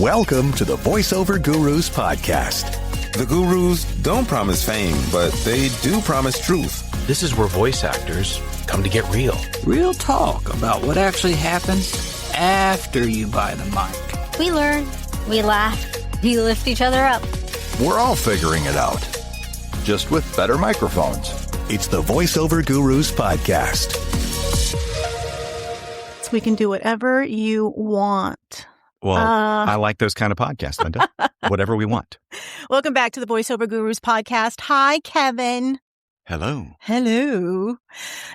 Welcome to the Voiceover Gurus podcast. The gurus don't promise fame, but they do promise truth. This is where voice actors come to get real. Real talk about what actually happens after you buy the mic. We learn, we laugh, we lift each other up. We're all figuring it out, just with better microphones. It's the Voiceover Gurus podcast. So we can do whatever you want. Well, I like those kind of podcasts, Linda. Whatever we want. Welcome back to the Voiceover Gurus podcast. Hi, Kevin. Hello. Hello.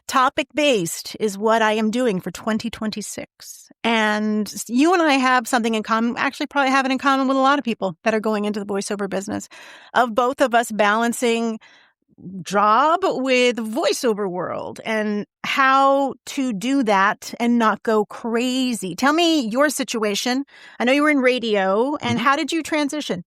Topic-based is what I am doing for 2026. And you and I have something in common, actually probably have it in common with a lot of people that are going into the voiceover business, of both of us balancing job with voiceover world and how to do that and not go crazy. Tell me your situation. I know you were in radio, and how did you transition?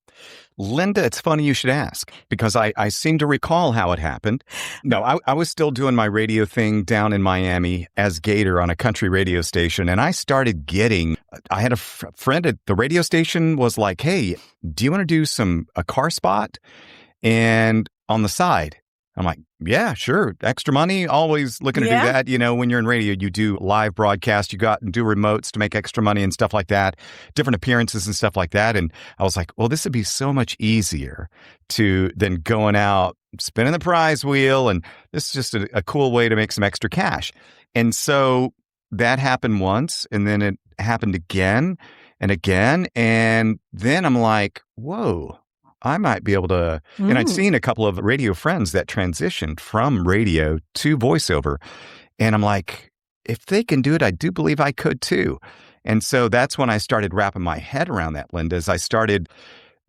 Linda, it's funny you should ask, because I seem to recall how it happened. No, I was still doing my radio thing down in Miami as Gator on a country radio station, and I started I had a friend at the radio station was like, hey, do you want to do a car spot? And on the side, I'm like, yeah, sure. Extra money, always looking to do that. You know, when you're in radio, you do live broadcast, you go out and do remotes to make extra money and stuff like that, different appearances and stuff like that. And I was like, well, this would be so much easier than going out, spinning the prize wheel. And this is just a cool way to make some extra cash. And so that happened once, and then it happened again and again. And then I'm like, whoa. I might be able to, and I'd seen a couple of radio friends that transitioned from radio to voiceover. And I'm like, if they can do it, I do believe I could too. And so that's when I started wrapping my head around that, Linda, as I started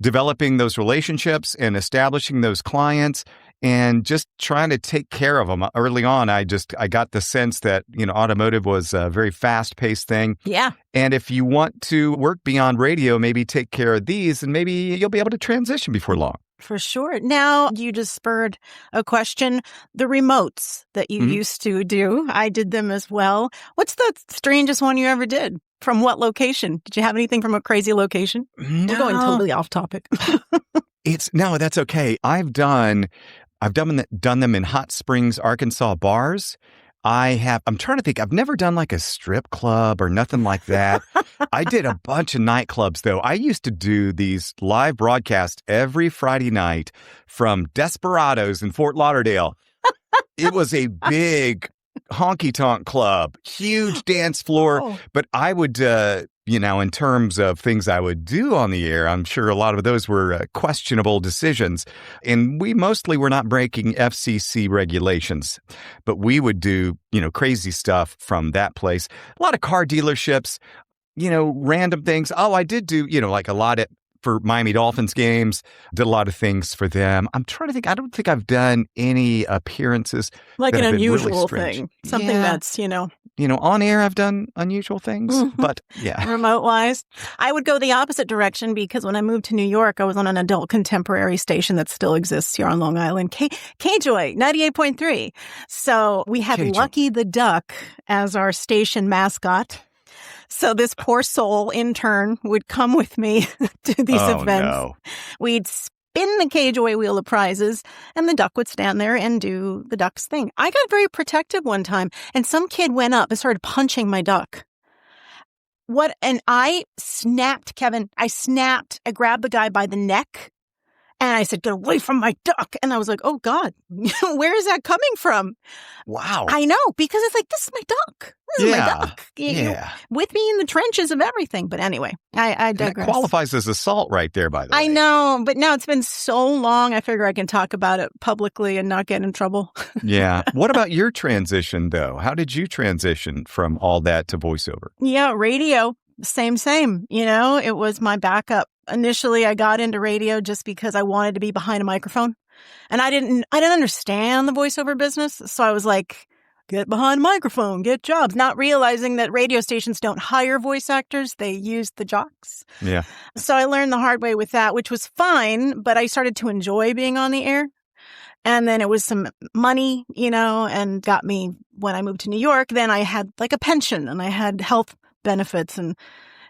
developing those relationships and establishing those clients and just trying to take care of them. Early on, I got the sense that, automotive was a very fast-paced thing. Yeah. And if you want to work beyond radio, maybe take care of these, and maybe you'll be able to transition before long. For sure. Now, you just spurred a question. The remotes that you used to do, I did them as well. What's the strangest one you ever did? From what location? Did you have anything from a crazy location? No. We're going totally off topic. No, that's okay. I've done them in Hot Springs, Arkansas bars. I'm trying to think. I've never done like a strip club or nothing like that. I did a bunch of nightclubs though. I used to do these live broadcasts every Friday night from Desperados in Fort Lauderdale. It was a big honky-tonk club, huge dance floor. But I would, in terms of things I would do on the air, I'm sure a lot of those were questionable decisions. And we mostly were not breaking FCC regulations, but we would do, crazy stuff from that place. A lot of car dealerships, random things. Oh, I did do, like a lot for Miami Dolphins games, did a lot of things for them. I'm trying to think. I don't think I've done any appearances. Like an unusual really thing. Something that's, on air, I've done unusual things, but yeah. Remote-wise. I would go the opposite direction because when I moved to New York, I was on an adult contemporary station that still exists here on Long Island, KJOY 98.3. So we had Lucky the Duck as our station mascot. So this poor soul intern would come with me to these events. No. We'd spin the KJOY wheel of prizes, and the duck would stand there and do the duck's thing. I got very protective one time, and some kid went up and started punching my duck. And I snapped, Kevin. I grabbed the guy by the neck, and I said, "Get away from my duck." And I was like, oh, God, where is that coming from? Wow. I know, because it's like, this is my duck. This is my duck. With me in the trenches of everything. But anyway, I digress. That qualifies as assault right there, by the way. I know, but now it's been so long, I figure I can talk about it publicly and not get in trouble. Yeah. What about your transition, though? How did you transition from all that to voiceover? Yeah, radio. Same. It was my backup. Initially, I got into radio just because I wanted to be behind a microphone. And I didn't understand the voiceover business. So I was like, get behind a microphone, get jobs, not realizing that radio stations don't hire voice actors. They use the jocks. Yeah. So I learned the hard way with that, which was fine. But I started to enjoy being on the air. And then it was some money, and got me when I moved to New York. Then I had like a pension and I had health benefits and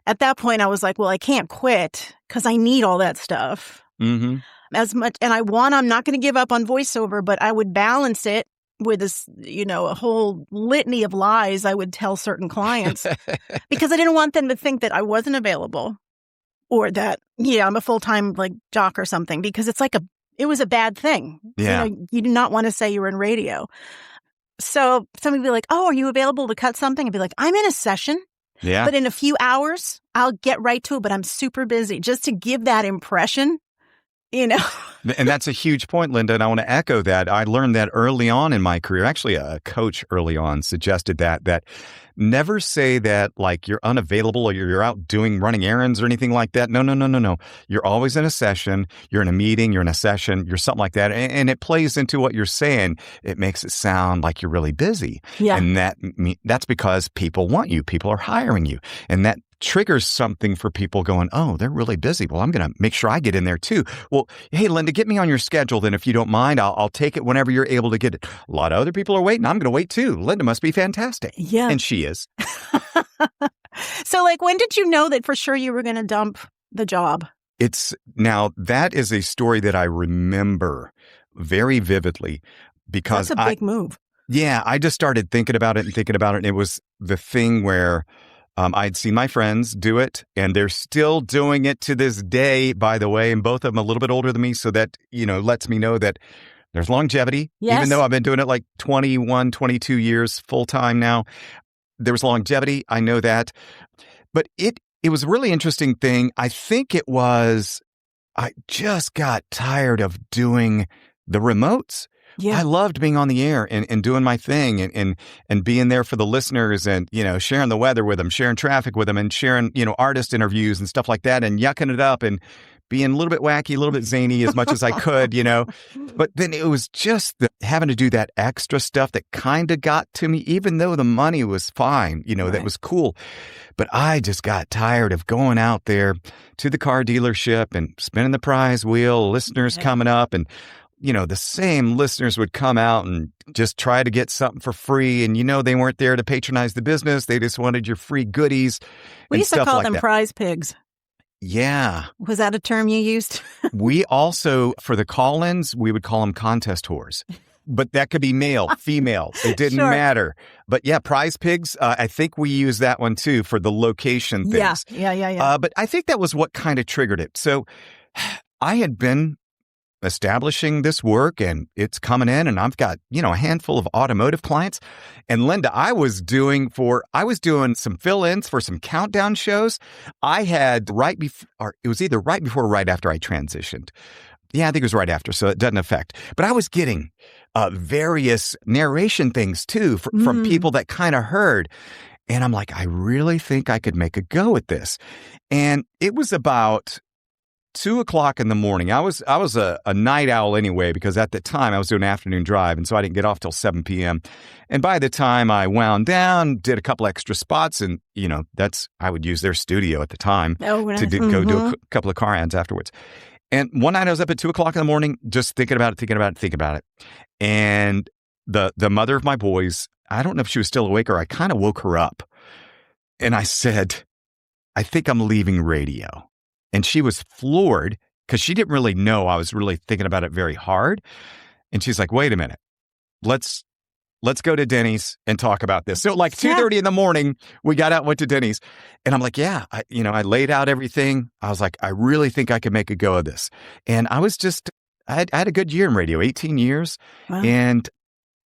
at that point, I was like, well, I can't quit because I need all that stuff. Mm-hmm. As much, and I'm not going to give up on voiceover, but I would balance it with this, a whole litany of lies I would tell certain clients because I didn't want them to think that I wasn't available or that, I'm a full-time like jock or something, because it's like it was a bad thing. Yeah. You do not want to say you're in radio. So somebody would be like, oh, are you available to cut something? I'd be like, I'm in a session. Yeah. But in a few hours, I'll get right to it, but I'm super busy, just to give that impression. And that's a huge point, Linda, and I want to echo that. I learned that early on in my career. Actually, a coach early on suggested that never say that like you're unavailable or you're out running errands or anything like that. No. You're always in a session. You're in a meeting. You're in a session. You're something like that. And it plays into what you're saying. It makes it sound like you're really busy. Yeah. And that's because people want you. People are hiring you. And that triggers something for people going, oh, they're really busy. Well, I'm going to make sure I get in there too. Well, hey, Linda, get me on your schedule then if you don't mind. I'll take it whenever you're able to get it. A lot of other people are waiting. I'm going to wait too. Linda must be fantastic. Yeah. And she is. So like, when did you know that for sure you were going to dump the job? Now that is a story that I remember very vividly because that's a big move. Yeah. I just started thinking about it. And it was the thing where I'd seen my friends do it, and they're still doing it to this day, by the way, and both of them a little bit older than me. So that, lets me know that there's longevity. Yes. Even though I've been doing it like 21, 22 years full time now, there was longevity. I know that. But it was a really interesting thing. I think it was, I just got tired of doing the remotes. Yeah. I loved being on the air and doing my thing and being there for the listeners and, sharing the weather with them, sharing traffic with them and sharing, artist interviews and stuff like that and yucking it up and being a little bit wacky, a little bit zany as much as I could, But then it was just having to do that extra stuff that kind of got to me, even though the money was fine, right. That was cool. But I just got tired of going out there to the car dealership and spinning the prize wheel, listeners coming up and the same listeners would come out and just try to get something for free. And, they weren't there to patronize the business. They just wanted your free goodies. We used to call them prize pigs. Yeah. Was that a term you used? We also, for the call-ins, we would call them contest whores. But that could be male, female. It didn't matter. But yeah, prize pigs, I think we use that one too for the location things. Yeah. But I think that was what kind of triggered it. So I had been establishing this work and it's coming in and I've got, a handful of automotive clients. And Linda, I was doing some fill-ins for some countdown shows. I had it was either right before or right after I transitioned. Yeah, I think it was right after, so it doesn't affect. But I was getting various narration things too from people that kind of heard. And I'm like, I really think I could make a go at this. And it was about 2:00 in the morning. I was a night owl anyway, because at the time I was doing an afternoon drive. And so I didn't get off till 7 p.m. And by the time I wound down, did a couple extra spots and, I would use their studio at the time to go do a couple of car ads afterwards. And one night I was up at 2:00 in the morning, just thinking about it. And the mother of my boys, I don't know if she was still awake or I kind of woke her up. And I said, I think I'm leaving radio. And she was floored because she didn't really know I was really thinking about it very hard. And she's like, wait a minute, let's go to Denny's and talk about this. So like 2:30 in the morning, we got out and went to Denny's. And I'm like, yeah, I laid out everything. I was like, I really think I could make a go of this. And I had a good year in radio, 18 years. Wow. And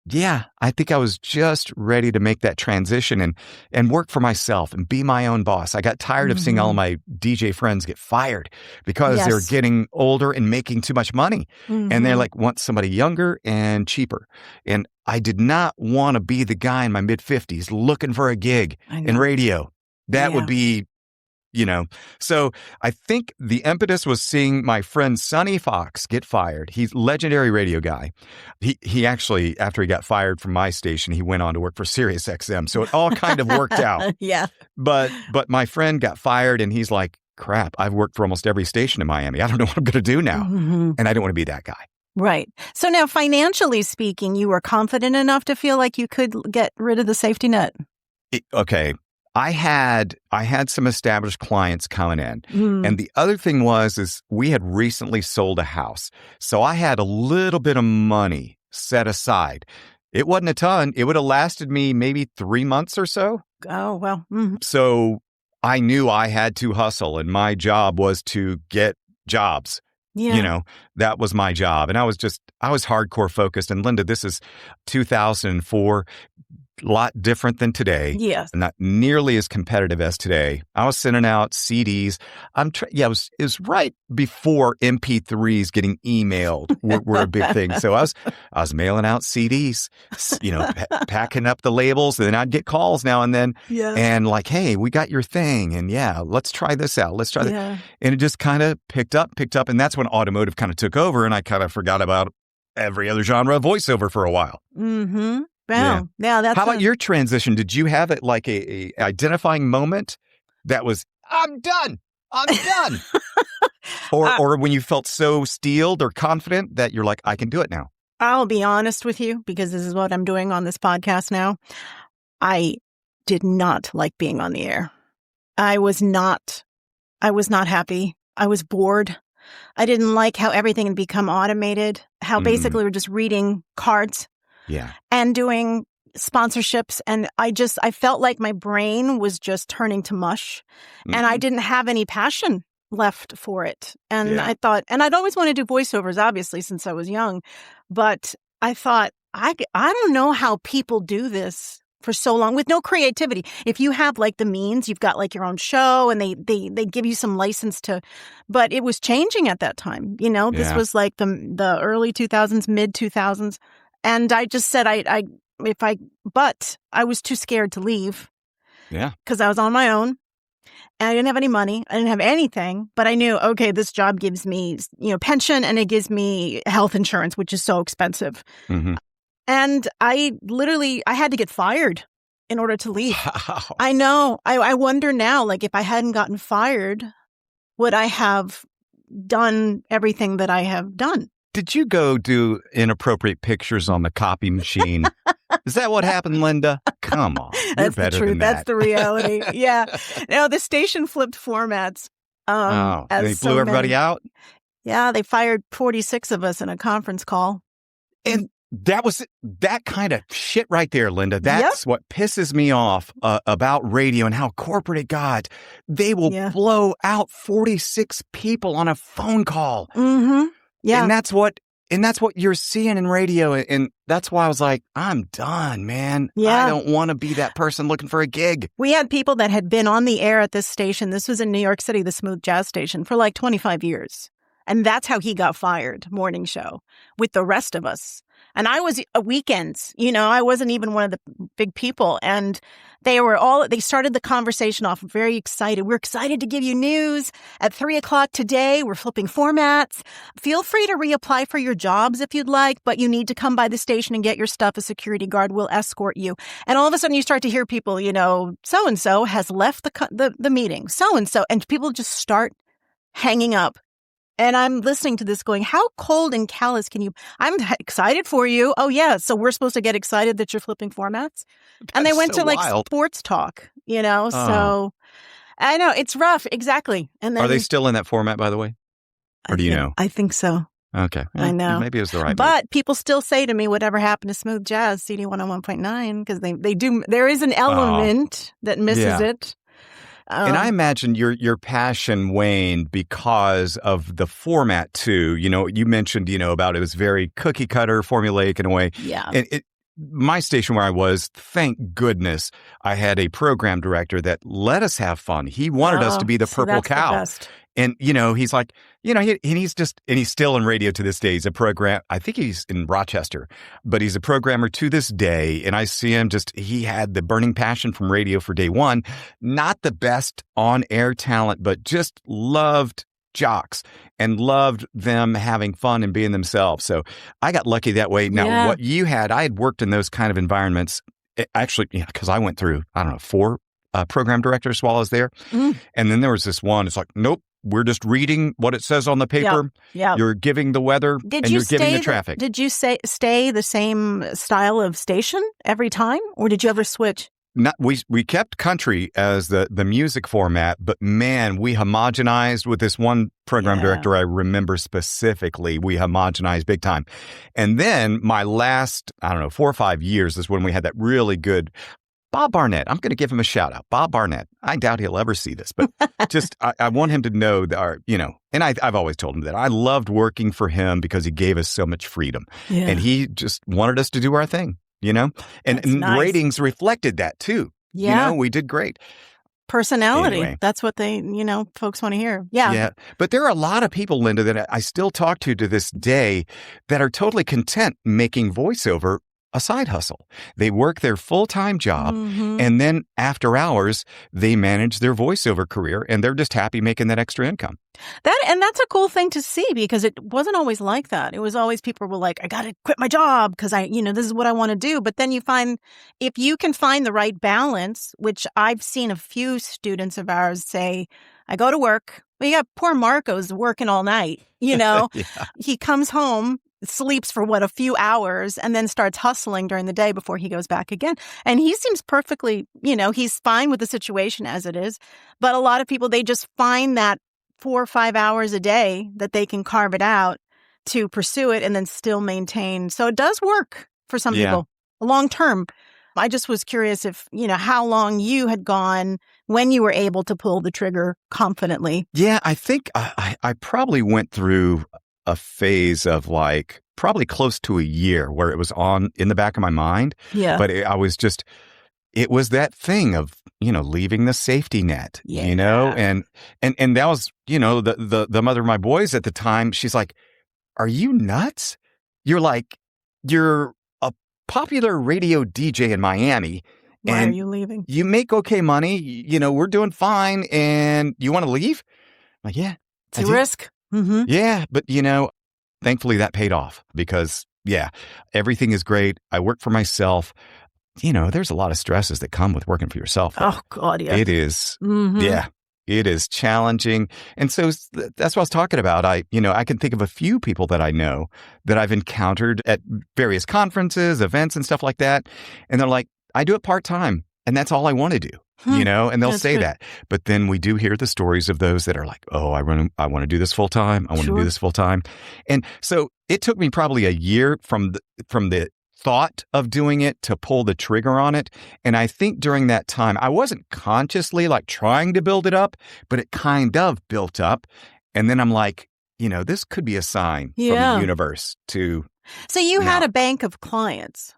yeah, I think I was just ready to make that transition and work for myself and be my own boss. I got tired of seeing all of my DJ friends get fired because they're getting older and making too much money. And they're like, want somebody younger and cheaper. And I did not want to be the guy in my mid-50s looking for a gig in radio. That would be, So I think the impetus was seeing my friend Sonny Fox get fired. He's a legendary radio guy. He actually, after he got fired from my station, he went on to work for Sirius XM. So it all kind of worked out. Yeah. But my friend got fired and he's like, crap, I've worked for almost every station in Miami. I don't know what I'm going to do now. And I don't want to be that guy. Right. So now, financially speaking, you were confident enough to feel like you could get rid of the safety net. Okay. I had some established clients coming in. And the other thing is we had recently sold a house. So I had a little bit of money set aside. It wasn't a ton. It would have lasted me maybe 3 months or so. Oh, well. So I knew I had to hustle, and my job was to get jobs. Yeah. That was my job. And I was hardcore focused. And Linda, this is 2004. A lot different than today. Yes. Not nearly as competitive as today. I was sending out CDs. It was right before MP3s getting emailed were a big thing. So I was mailing out CDs, packing up the labels, and then I'd get calls now and then. Yeah. And like, hey, we got your thing. And yeah, let's try this out. Let's try that. And it just kind of picked up. And that's when automotive kind of took over, and I kind of forgot about every other genre of voiceover for a while. Mm-hmm. Wow. Yeah. That's How about your transition? Did you have it like a identifying moment that was, I'm done. or when you felt so steeled or confident that you're like, I can do it now? I'll be honest with you, because this is what I'm doing on this podcast now. I did not like being on the air. I was not happy. I was bored. I didn't like how everything had become automated, how basically we're just reading cards. Yeah. And doing sponsorships. And I felt like my brain was just turning to mush, and I didn't have any passion left for it. And I thought, and I'd always wanted to do voiceovers, obviously, since I was young. But I thought, I don't know how people do this for so long with no creativity. If you have like the means, you've got like your own show, and they give you some license to, but it was changing at that time. This was like the early 2000s, mid 2000s. And I just said, but I was too scared to leave. Yeah. Because I was on my own, and I didn't have any money. I didn't have anything, but I knew, okay, this job gives me, pension, and it gives me health insurance, which is so expensive. Mm-hmm. And I had to get fired in order to leave. Wow. I know. I wonder now, like, if I hadn't gotten fired, would I have done everything that I have done? Did you go do inappropriate pictures on the copy machine? Is that what happened, Linda? Come on. You're better the truth. than that. That's the reality. Yeah. No, the station flipped formats. They blew everybody out? Yeah, they fired 46 of us in a conference call. And that kind of shit right there, Linda. That's what pisses me off about radio and how corporate it got. They will blow out 46 people on a phone call. Mm-hmm. Yeah. And that's what you're seeing in radio. And that's why I was like, I'm done, man. Yeah. I don't want to be that person looking for a gig. We had people that had been on the air at this station. This was in New York City, the Smooth Jazz station, for like 25 years. And that's how he got fired, morning show, with the rest of us. And I was weekends, I wasn't even one of the big people. And they started the conversation off very excited. We're excited to give you news at 3:00 today. We're flipping formats. Feel free to reapply for your jobs if you'd like, but you need to come by the station and get your stuff. A security guard will escort you. And all of a sudden you start to hear people, so-and-so has left the meeting, so-and-so, and people just start hanging up. And I'm listening to this going, how cold and callous can you? I'm excited for you. Oh, yeah. So we're supposed to get excited that you're flipping formats? And they went to like sports talk, so I know it's rough. Exactly. And then, are they still in that format, by the way? Or do you know? I think so. Okay. I know. Maybe it was the right But move. people still say to me, whatever happened to Smooth Jazz, CD 101.9, because they do. There is an element that misses it. And I imagine your passion waned because of the format too. You mentioned, about it was very cookie cutter, formulaic in a way. Yeah. And my station where I was, thank goodness, I had a program director that let us have fun. He wanted us to be the purple cow. The best. And, he's like, he's still in radio to this day. He's a program, I think he's in Rochester, but he's a programmer to this day. And I see him he had the burning passion from radio for day one. Not the best on-air talent, but just loved jocks and loved them having fun and being themselves. So I got lucky that way. Now, what you had, I had worked in those kind of environments, actually, because I went through, 4 program directors while I was there. And then there was this one, it's like, nope. We're just reading what it says on the paper. Yeah. You're giving the weather and you're giving the traffic. Did you stay the same style of station every time, or did you ever switch? we kept country as the music format, but man, we homogenized with this one program director. I remember specifically, we homogenized big time. And then my last, 4 or 5 years is when we had that really good Bob Barnett. I'm going to give him a shout out. Bob Barnett. I doubt he'll ever see this, but just I want him to know that and I've always told him that I loved working for him because he gave us so much freedom, and he just wanted us to do our thing. And nice. Ratings reflected that too. Yeah. We did great. Personality. Anyway. That's what they, folks want to hear. Yeah. Yeah. But there are a lot of people, Linda, that I still talk to this day that are totally content making voiceover a side hustle. They work their full-time job, and then after hours, they manage their voiceover career, and they're just happy making that extra income. That's a cool thing to see, because it wasn't always like that. It was always people were like, I got to quit my job because this is what I want to do. But then you find, if you can find the right balance, which I've seen a few students of ours say, I go to work. Well, you got poor Marco's working all night, Yeah. He comes home, sleeps for a few hours, and then starts hustling during the day before he goes back again. And he seems perfectly, he's fine with the situation as it is. But a lot of people, they just find that 4 or 5 hours a day that they can carve it out to pursue it and then still maintain. So it does work for some people long term. I just was curious if, how long you had gone when you were able to pull the trigger confidently. Yeah, I think I probably went through a phase of probably close to a year where it was in the back of my mind. Yeah. But it was that thing of, leaving the safety net, and that was, the mother of my boys at the time, she's like, are you nuts? You're a popular radio DJ in Miami. Why and are you leaving? You make okay money. We're doing fine. And you want to leave? I'm like, yeah. It's a risk. Mm-hmm. Yeah. But, thankfully that paid off because, everything is great. I work for myself. There's a lot of stresses that come with working for yourself. Oh, God, yeah. It is. Mm-hmm. Yeah. It is challenging. And so that's what I was talking about. I can think of a few people that I know that I've encountered at various conferences, events, and stuff like that. And they're like, I do it part-time and that's all I want to do, and they'll say that. But then we do hear the stories of those that are like, oh, I want to do this full-time. I want to do this full-time. And so it took me probably a year from the thought of doing it to pull the trigger on it. And I think during that time, I wasn't consciously trying to build it up, but it kind of built up. And then I'm like, this could be a sign from the universe to. So you had a bank of clients.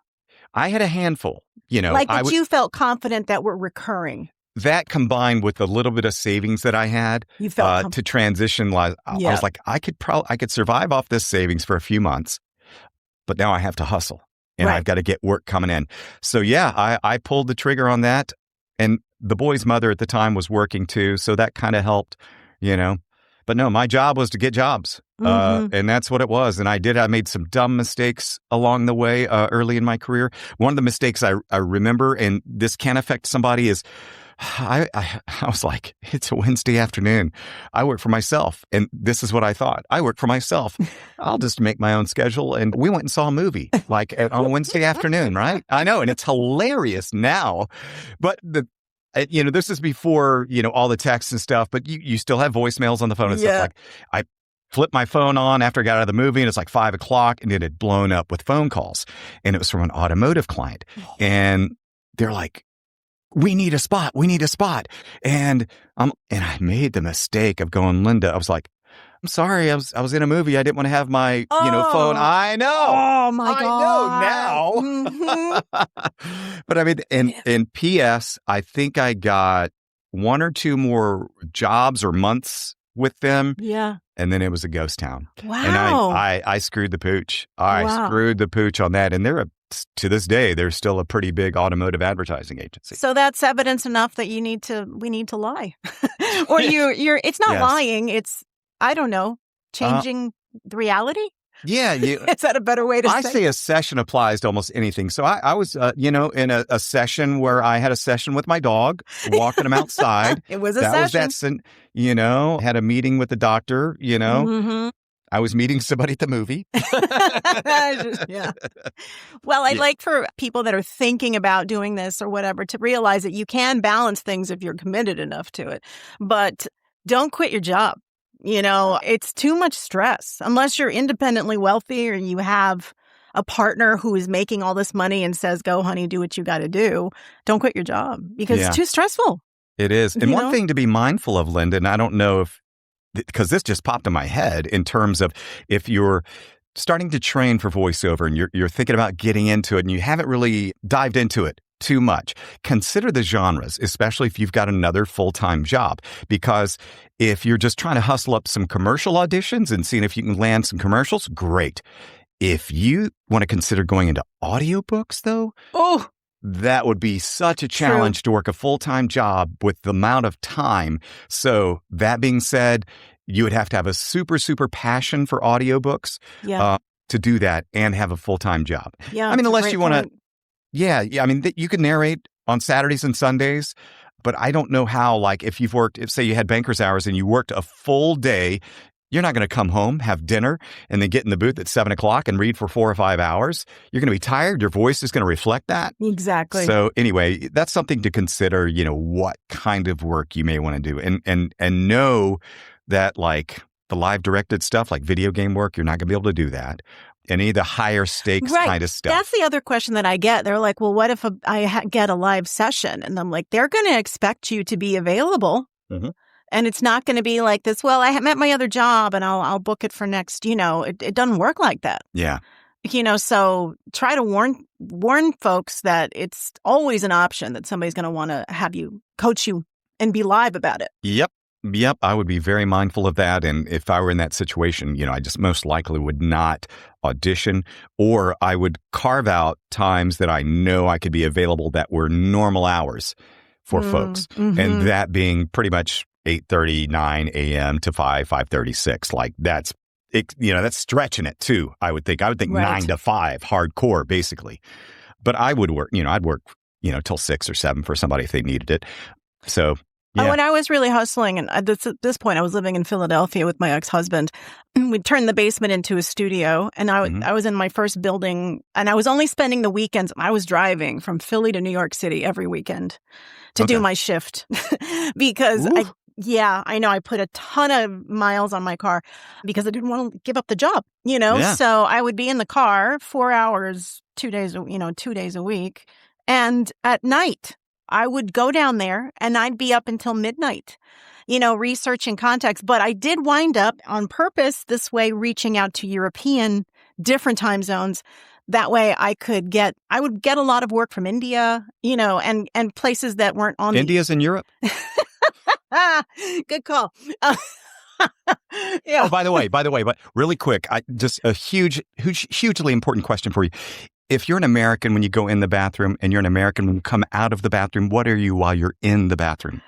I had a handful, But you felt confident that were recurring. That combined with a little bit of savings that I had you felt to transition. I was like, I could survive off this savings for a few months, but now I have to hustle. And I've got to get work coming in. So, I pulled the trigger on that. And the boy's mother at the time was working too. So that kind of helped, But no, my job was to get jobs. And that's what it was. And I made some dumb mistakes along the way early in my career. One of the mistakes I remember, and this can affect somebody, is I was like, it's a Wednesday afternoon. I work for myself. And this is what I thought. I work for myself. I'll just make my own schedule. And we went and saw a movie on a Wednesday afternoon, right? I know. And it's hilarious now. But this is before, all the texts and stuff, but you still have voicemails on the phone and stuff. I flipped my phone on after I got out of the movie and it's 5:00 and it had blown up with phone calls. And it was from an automotive client. And they're like, we need a spot. And I made the mistake of going, Linda, I was like, I'm sorry. I was in a movie. I didn't want to have my, phone. I know. Oh my God. I know now. But I mean, and P.S., I think I got 1 or 2 more jobs or months with them. Yeah. And then it was a ghost town. Wow. And I screwed the pooch. Screwed the pooch on that. And to this day, they're still a pretty big automotive advertising agency. So that's evidence enough that we need to lie. Or it's not lying. It's, I don't know, changing the reality. Yeah. Is that a better way to say? I say a session applies to almost anything. So I was, in a session where I had a session with my dog, walking him outside. It was a session. Had a meeting with the doctor, Mm-hmm. I was meeting somebody at the movie. Yeah. Well, I'd like for people that are thinking about doing this or whatever to realize that you can balance things if you're committed enough to it. But don't quit your job. It's too much stress unless you're independently wealthy or you have a partner who is making all this money and says, go, honey, do what you got to do. Don't quit your job because it's too stressful. It is. And one thing to be mindful of, Linda, and I don't know if, because this just popped in my head in terms of if you're starting to train for voiceover and you're thinking about getting into it and you haven't really dived into it too much, consider the genres, especially if you've got another full-time job. Because if you're just trying to hustle up some commercial auditions and seeing if you can land some commercials, great. If you want to consider going into audiobooks, though, that would be such a challenge to work a full-time job with the amount of time. So that being said, you would have to have a super, super passion for audiobooks to do that and have a full-time job. Yeah, I mean, unless you want to, I mean, you can narrate on Saturdays and Sundays, but I don't know how, like if say you had banker's hours and you worked a full day, you're not going to come home, have dinner, and then get in the booth at 7 o'clock and read for 4 or 5 hours. You're going to be tired. Your voice is going to reflect that. Exactly. So anyway, that's something to consider, what kind of work you may want to do. And know that like the live directed stuff, like video game work, you're not going to be able to do that. Any of the higher stakes kind of stuff. That's the other question that I get. They're like, well, what if I get a live session? And I'm like, they're going to expect you to be available. Mm-hmm. And it's not going to be like this, well, I met my other job and I'll book it for next, it doesn't work like that. Yeah. So try to warn folks that it's always an option that somebody's going to want to have you coach you and be live about it. Yep. I would be very mindful of that. And if I were in that situation, I just most likely would not audition, or I would carve out times that I know I could be available that were normal hours for folks. Mm-hmm. And that being pretty much 8:30, 9 a.m. to 5:30, 6. Like that's stretching it too, I would think. I would think 9 to 5, hardcore, basically. But I would work, I'd work, till 6 or 7 for somebody if they needed it. So, yeah. When I was really hustling, and at this point I was living in Philadelphia with my ex-husband, we turned the basement into a studio, and I was in my first building, and I was only spending the weekends. I was driving from Philly to New York City every weekend to do my shift because I know I put a ton of miles on my car because I didn't want to give up the job, So I would be in the car 4 hours, 2 days, 2 days a week. And at night, I would go down there and I'd be up until midnight, researching contacts. But I did wind up on purpose this way, reaching out to European different time zones. That way I would get a lot of work from India, and places that weren't on India's in Europe. Good call. Yeah. Oh, by the way, but really quick, just a hugely important question for you. If you're an American when you go in the bathroom and you're an American when you come out of the bathroom, what are you while you're in the bathroom?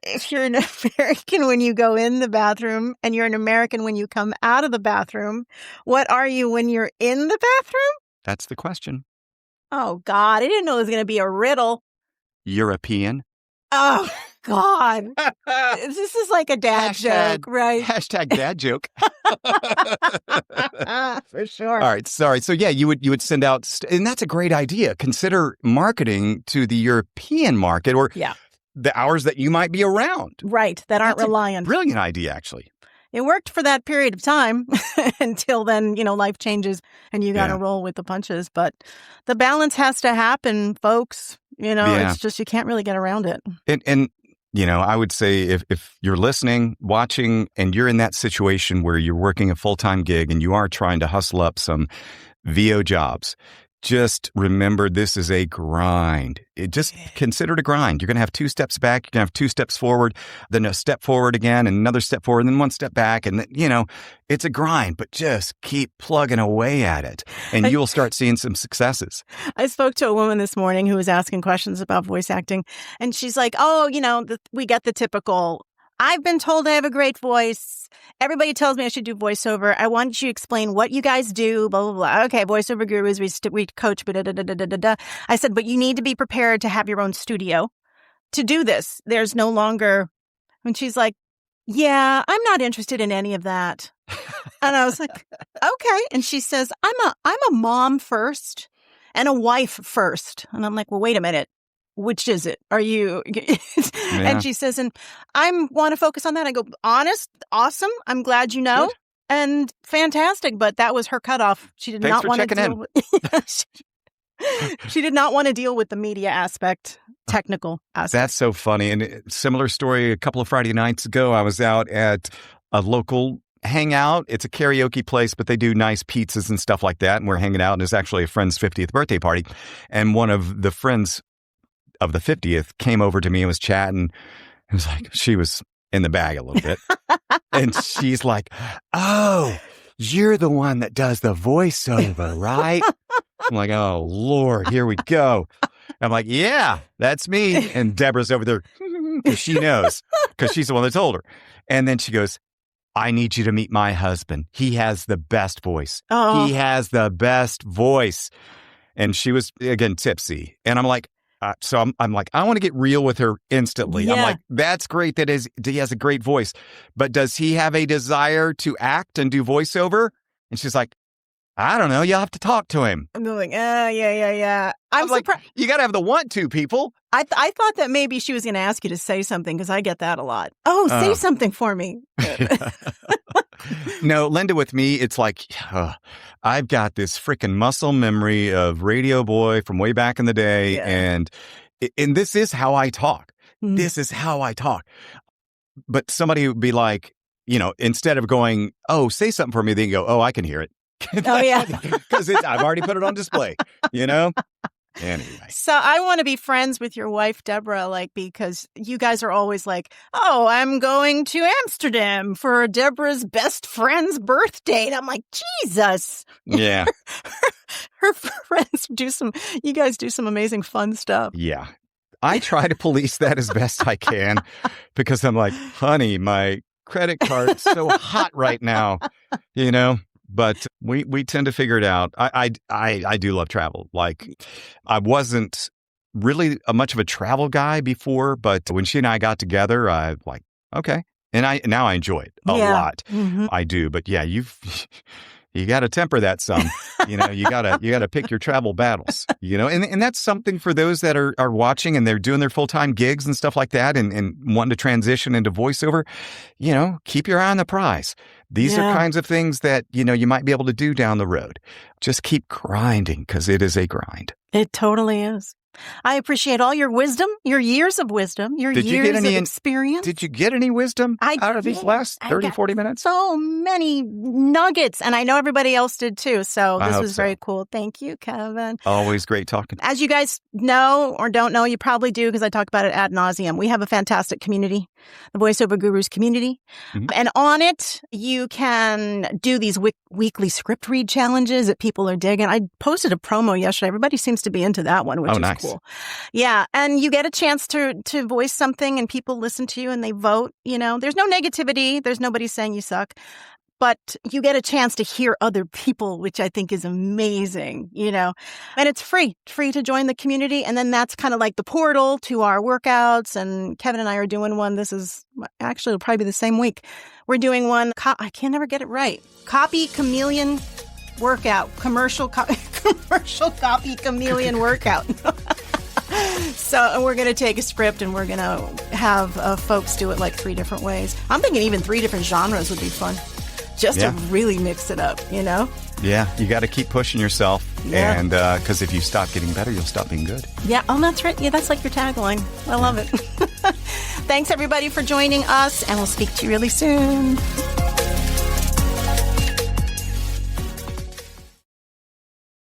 If you're an American when you go in the bathroom and you're an American when you come out of the bathroom, what are you when you're in the bathroom? That's the question. Oh, God. I didn't know it was going to be a riddle. European. Oh, God. This is like a dad joke, right? Hashtag dad joke. For sure. All right. Sorry. So, yeah, you would send out, and that's a great idea. Consider marketing to the European market or the hours that you might be around. Right. That aren't reliant. Brilliant idea, actually. It worked for that period of time until then, life changes and you got to roll with the punches. But the balance has to happen, folks. It's just you can't really get around it. And I would say if you're listening, watching, and you're in that situation where you're working a full-time gig and you are trying to hustle up some VO jobs, just remember this is a grind. Consider it a grind. You're going to have 2 steps back. You're going to have 2 steps forward, then a step forward again, and another step forward, and then 1 step back. And, it's a grind, but just keep plugging away at it, and you'll start seeing some successes. I spoke to a woman this morning who was asking questions about voice acting, and she's like, we get the typical, I've been told I have a great voice. Everybody tells me I should do voiceover. I want you to explain what you guys do, blah, blah, blah. Okay, voiceover gurus, we coach, but da. I said, but you need to be prepared to have your own studio to do this. There's no longer, and she's like, yeah, I'm not interested in any of that. And I was like, okay. And she says, I'm a mom first and a wife first. And I'm like, well, wait a minute. Which is it? Are you? And she says, and I want to focus on that. I go, honest, awesome. I'm glad you know. Good. And fantastic. But that was her cutoff. She did not want to deal with She did not want to deal with the media aspect, technical aspect. That's so funny. And similar story, a couple of Friday nights ago, I was out at a local hangout. It's a karaoke place, but they do nice pizzas and stuff like that. And we're hanging out, and it's actually a friend's 50th birthday party. And one of the friends of the 50th came over to me and was chatting. It was like, she was in the bag a little bit. And she's like, oh, you're the one that does the voiceover, right? I'm like, oh, Lord, here we go. I'm like, yeah, that's me. And Deborah's over there because she knows, because she's the one that told her. And then she goes, I need you to meet my husband. He has the best voice. Oh. He has the best voice. And she was, again, tipsy. And I'm like, so I'm like, I want to get real with her instantly. Yeah. I'm like, that's great that he has a great voice. But does he have a desire to act and do voiceover? And she's like, I don't know. You'll have to talk to him. I'm like, yeah. I'm like, you got to have the want to, people. I thought that maybe she was going to ask you to say something because I get that a lot. Oh, say something for me. No, Linda, with me, it's like, I've got this freaking muscle memory of Radio Boy from way back in the day. Yeah. And this is how I talk. Mm. This is how I talk. But somebody would be like, instead of going, oh, say something for me, they go, oh, I can hear it. Oh, yeah. Because I've already put it on display, Anyway. So I want to be friends with your wife, Deborah, because you guys are always like, oh, I'm going to Amsterdam for Deborah's best friend's birthday. And I'm like, Jesus. Yeah. Her friends you guys do some amazing fun stuff. Yeah. I try to police that as best I can because I'm like, honey, my credit card's so hot right now, But we tend to figure it out. I do love travel. Like, I wasn't really much of a travel guy before, but when she and I got together, I like, okay. And now I enjoy it a lot. Mm-hmm. I do. But yeah, you got to temper that some. You got to pick your travel battles. And that's something for those that are watching and they're doing their full-time gigs and stuff like that and wanting to transition into voiceover. Keep your eye on the prize. These are kinds of things that, you might be able to do down the road. Just keep grinding because it is a grind. It totally is. I appreciate all your wisdom, your years of wisdom, your years of experience. Did you get any wisdom out of these last 30, 40 minutes? So many nuggets. And I know everybody else did too. So this was very cool. Thank you, Kevin. Always great talking. As you guys know or don't know, you probably do because I talk about it ad nauseum. We have a fantastic community, the Voiceover Gurus community. Mm-hmm. And on it, you can do these weekly script read challenges that people are digging. I posted a promo yesterday. Everybody seems to be into that one, which is nice. Cool. Yeah. And you get a chance to voice something and people listen to you and they vote. There's no negativity. There's nobody saying you suck. But you get a chance to hear other people, which I think is amazing, and it's free to join the community. And then that's kind of like the portal to our workouts. And Kevin and I are doing one. This is actually, it'll probably be the same week. We're doing one. I can't never get it right. Copy Chameleon workout, commercial copy chameleon workout. So we're going to take a script and we're going to have folks do it like 3 different ways. I'm thinking even 3 different genres would be fun just to really mix it up, Yeah, you got to keep pushing yourself. Yeah. And because if you stop getting better, you'll stop being good. Yeah. Oh, that's right. Yeah, that's like your tagline. I love it. Thanks, everybody, for joining us, and we'll speak to you really soon.